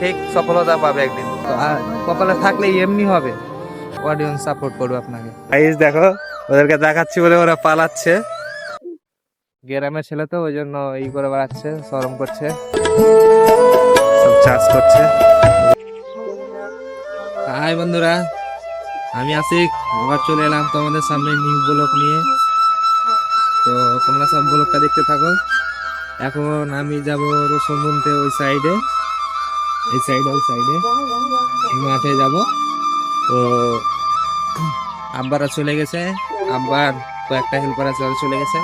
ঠিক সফলতা পাবে একদিন। তো কপালে থাকলে এমনি হবে, অডিয়েন্স সাপোর্ট করবে আপনাকে। গাইস দেখো, ওদেরকে দেখাচ্ছি বলে ওরা পালাচ্ছে। গ্রামের ছেলে তো ওই জন্য ই করে বেড়াচ্ছে, শরম করছে, সব চাষ করছে। হাই বন্ধুরা, আমি আসিক, আবার চলে এলাম তোমাদের সামনে নিউ ব্লগ নিয়ে। তো তোমরা সব ব্লগটা দেখতে থাকো। এখন আমি যাব রসুন বুনতে ওই সাইডে, ওই সাইডে মাঠে যাব। তো আব্বারা চলে গেছে, আব্বার কয়েকটা হেল্পার আছে ওরা চলে গেছে।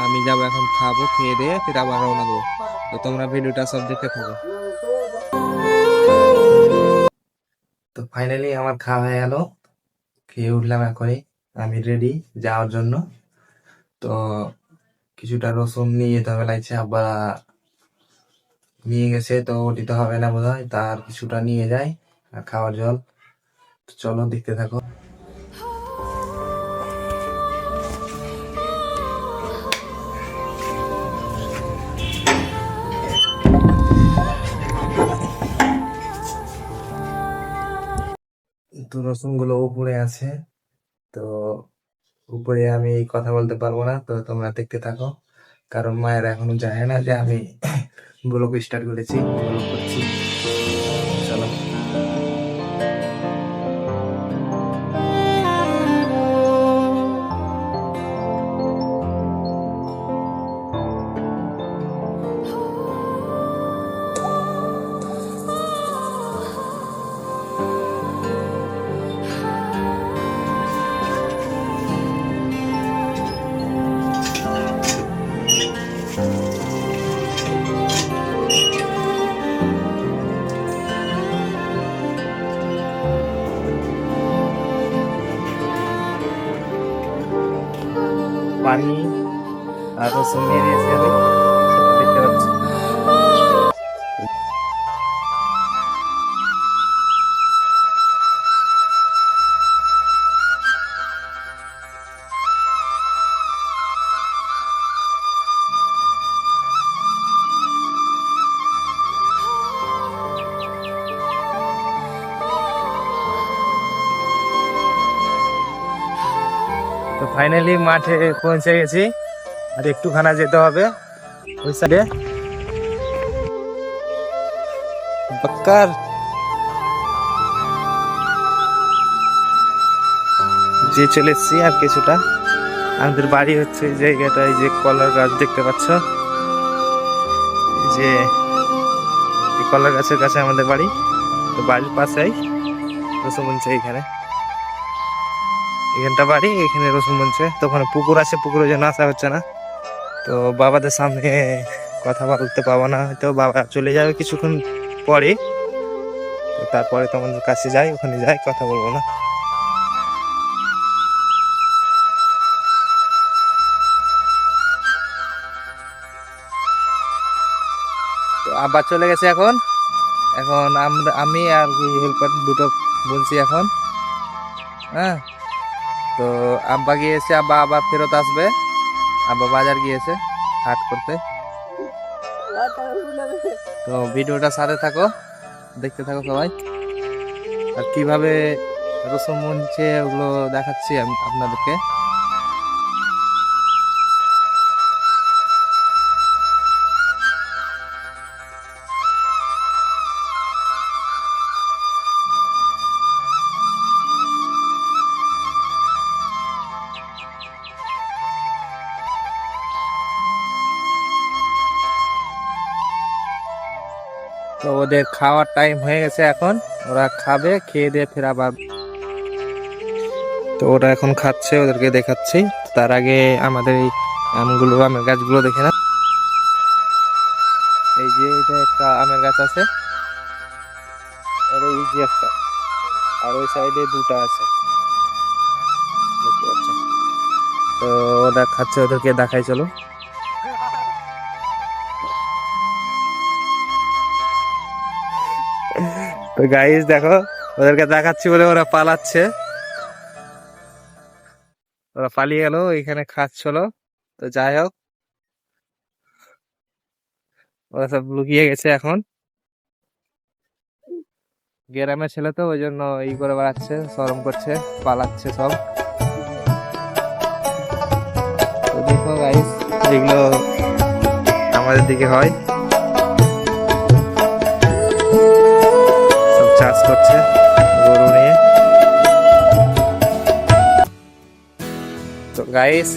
আমি যাব এখন, খাবো, খেয়ে দিয়ে ফির আবার রওনা দেবো। তো তোমরা ভিডিওটা সব দেখতে থাকো। তো ফাইনালি আমার খাওয়া হয়ে গেল, খেয়ে উঠলাম এখনই। আমি রেডি যাওয়ার জন্য। তো কিছুটা রসুন নিয়ে যেতে হবে লাগছে, আব্বা নিয়ে গেছে, তো ওটিতে হবে না বোধ হয়, তার কিছুটা নিয়ে যায় আর খাওয়ার জল। তো চলো দেখতে থাকো। তো রসুন গুলো উপরে আছে, তো উপরে আমি কথা বলতে পারবো না, তো তোমরা দেখতে থাকো। কারণ মায়ের এখনো জানে না যে আমি ব্লগ স্টার্ট করেছি, ব্লগ করছি। চলো। পানি আর রসুন নিয়ে নিয়েছি আমি, সেটা দেখতে পাচ্ছি। তো ফাইনালি মাঠে পৌঁছে গেছি, আর একটুখানা যেতে হবে ওই সাইডে। বাক্কার যে চলে এসছি আর কিছুটা। আমাদের বাড়ি হচ্ছে এই জায়গাটা, এই যে কলার গাছ দেখতে পাচ্ছ, এই যে এই কলার গাছের কাছে আমাদের বাড়ি। তো বাড়ির পাশেই রসুন বুনছে, এখানটা বাড়ি, এখানে রসুন বুনছে। তো ওখানে পুকুর আছে, পুকুরে যেন আসা হচ্ছে না। তো বাবাদের সামনে কথা বলতে পাবো না, হয়তো বাবা চলে যাবে কিছুক্ষণ পরে। তো তারপরে তোমাদের কাছে যাই, ওখানে যাই, কথা বলবো না। তো আব্বা চলে গেছে এখন। এখন আমি আর হেল্পার দুটো বলছি এখন। হ্যাঁ, তো আব্বা গিয়েছে, আব্বা আবার ফেরত আসবে। আব্বা বাজার গিয়েছে হাট করতে। তো ভিডিওটা সাথে থাকো, দেখতে থাকো সবাই। আর কিভাবে রসুন বুনছে ওগুলো দেখাচ্ছি আমি আপনাদেরকে। তো ওদের খাওয়ার টাইম হয়ে গেছে এখন, ওরা খাবে, খেয়ে দিয়ে ফের আবার। তো ওরা এখন খাচ্ছে, ওদেরকে দেখাচ্ছি। তার আগে আমাদের এই আমের গাছগুলো দেখে না। এই যে এটা একটা আমের গাছ আছে, আর এই যে একটা, আর ওই সাইডে দুটো আছে, দেখতে পাচ্ছ। তো ওরা খাচ্ছে, ওদেরকে দেখাই চলো। তো গাইস দেখো, ওদেরকে দেখাচ্ছি বলে ওরা পালাচ্ছে, ওরা পালিয়ে গেল, এখানে খাচ্ছিল। তো যাই হোক, ওরা সব লুকিয়ে গেছে এখন। গ্রামের ছেলে তো ওই জন্য ই করে বেড়াচ্ছে, শরম করছে, পালাচ্ছে সব। তো দেখো গাইস, এগুলো আমাদের দিকে হয়, সব চাষ করছে গরু নিয়ে। তো গাইস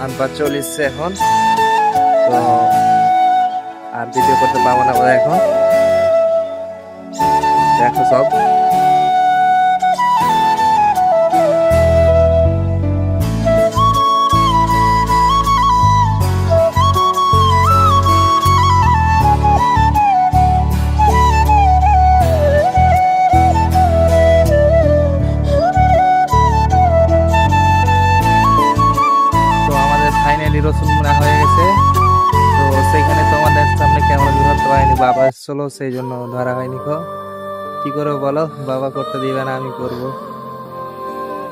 আনপার চলে এসছে এখন, তো আর ভিডিও করতে পারবো না বোধহয় এখন। দেখো সব ফাইনালি রসুন মোড়া হয়ে গেছে। তো সেইখানে তোমাদের সামনে ক্যামেরা ধরতে পারিনি, বাবা এসেছিল সেই জন্য ধরা হয়নি। কি করবো বলো, বাবা করতে দিবে না, আমি করব।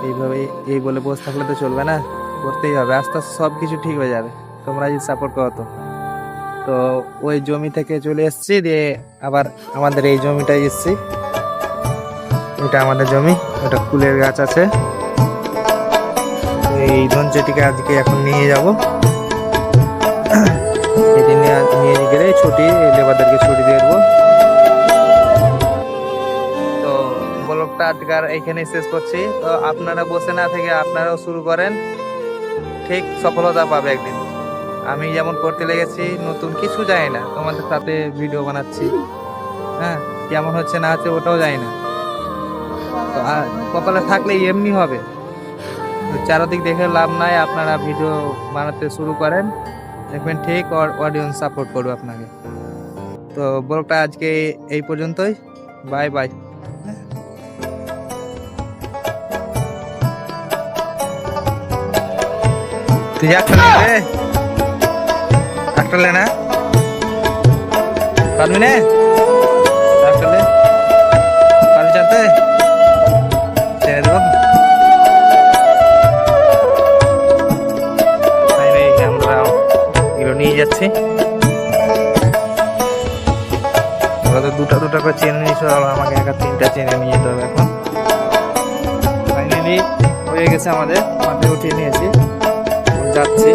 এইভাবে এই বলে বসে থাকলে তো চলবে না, করতেই হবে। আস্তে আস্তে সব কিছু ঠিক হয়ে যাবে, তোমরা যদি সাপোর্ট করো তো। তো ওই জমি থেকে চলে এসেছি, দিয়ে আবার আমাদের এই জমিটাই এসেছি। এটা আমাদের জমি, ওটা ফুলের গাছ আছে। এই ধনচেটিকে আজকে এখন নিয়ে যাব, এটি নিয়ে গেলে ছুটি, লেবারদেরকে ছুটি দিয়ে দেবো। তো ব্লগটা আজকে এইখানে শেষ করছি। তো আপনারা বসে না থেকে আপনারাও শুরু করেন, ঠিক সফলতা পাবে একদিন। আমি যেমন করতে লেগেছি, নতুন কিছু জানি না, তোমাদের সাথে ভিডিও বানাচ্ছি, হ্যাঁ কেমন হচ্ছে না হচ্ছে ওটাও জানি না। তো কপালে থাকলে এমনি হবে, চারদিক দেখে লাভ নাই। আপনারা ভিডিও বানাতে শুরু করেন, দেখবেন ঠিক অডিয়েন্স সাপোর্ট করবে আপনাকে। তো ব্লগটা আজকে এই পর্যন্তই, বাই বাই। তুই একটা না পারবি না, পারবি জানতে ছেড়ে দেবো। নিয়ে যাচ্ছি, দুটা করে চেনে নিয়েছে, আমাকে একা 3টা চেনে নিয়ে যেতে হবে। এখন ফাইনালি হয়ে গেছে, আমাদের মাঠে উঠিয়ে নিয়েছি, যাচ্ছি।